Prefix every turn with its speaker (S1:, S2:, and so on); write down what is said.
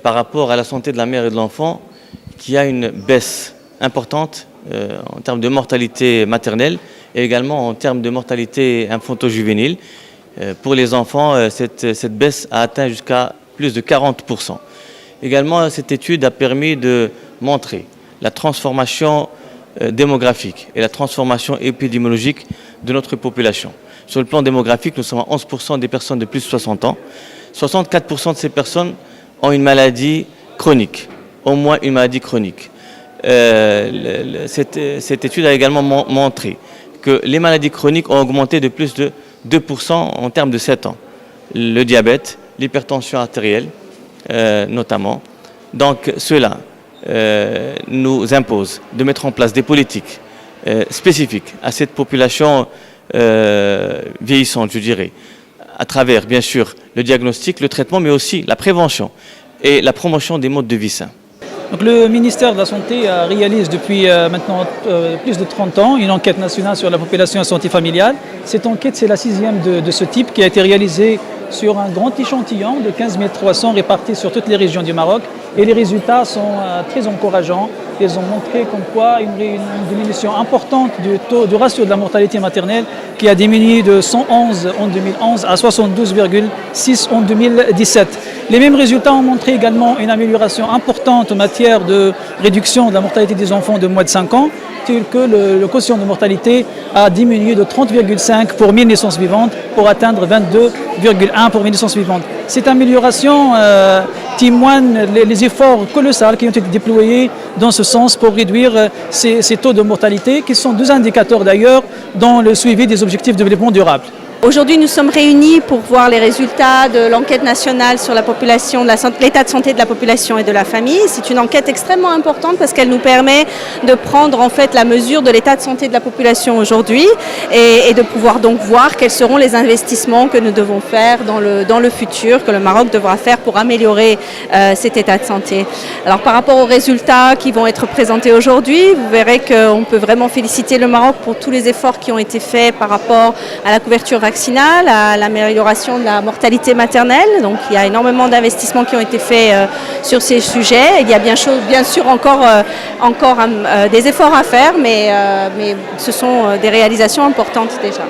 S1: par rapport à la santé de la mère et de l'enfant, qu'il y a une baisse importante en termes de mortalité maternelle et également en termes de mortalité infanto-juvénile. Pour les enfants, cette baisse a atteint jusqu'à plus de 40%. Également, cette étude a permis de montrer la transformation démographique et la transformation épidémiologique de notre population. Sur le plan démographique, nous sommes à 11% des personnes de plus de 60 ans. 64% de ces personnes ont une maladie chronique, au moins une maladie chronique. Cette étude a également montré que les maladies chroniques ont augmenté de plus de 2% en termes de 7 ans. Le diabète, l'hypertension artérielle notamment. Donc cela nous impose de mettre en place des politiques spécifiques à cette population vieillissante, je dirais, à travers bien sûr le diagnostic, le traitement, mais aussi la prévention et la promotion des modes de vie sains.
S2: Donc le ministère de la Santé réalise depuis maintenant plus de 30 ans une enquête nationale sur la population et la santé familiale. Cette enquête, c'est la 6e de ce type qui a été réalisée sur un grand échantillon de 15 300 répartis sur toutes les régions du Maroc. Et les résultats sont très encourageants. Ils ont montré comme quoi une diminution importante du ratio de la mortalité maternelle qui a diminué de 111 en 2011 à 72,6 en 2017. Les mêmes résultats ont montré également une amélioration importante en matière de réduction de la mortalité des enfants de moins de 5 ans, tel que le quotient de mortalité a diminué de 30,5 pour 1000 naissances vivantes pour atteindre 22,1 pour 1000 naissances vivantes. Cette amélioration témoigne les efforts colossaux qui ont été déployés dans ce sens pour réduire ces taux de mortalité, qui sont 2 indicateurs d'ailleurs dans le suivi des objectifs de développement durable.
S3: Aujourd'hui, nous sommes réunis pour voir les résultats de l'enquête nationale sur la population, l'état de santé de la population et de la famille. C'est une enquête extrêmement importante parce qu'elle nous permet de prendre en fait la mesure de l'état de santé de la population aujourd'hui et de pouvoir donc voir quels seront les investissements que nous devons faire dans le futur, que le Maroc devra faire pour améliorer cet état de santé. Alors par rapport aux résultats qui vont être présentés aujourd'hui, vous verrez qu'on peut vraiment féliciter le Maroc pour tous les efforts qui ont été faits par rapport à la couverture vaccinale, à l'amélioration de la mortalité maternelle. Donc il y a énormément d'investissements qui ont été faits sur ces sujets. Il y a bien sûr encore des efforts à faire, mais ce sont des réalisations importantes déjà.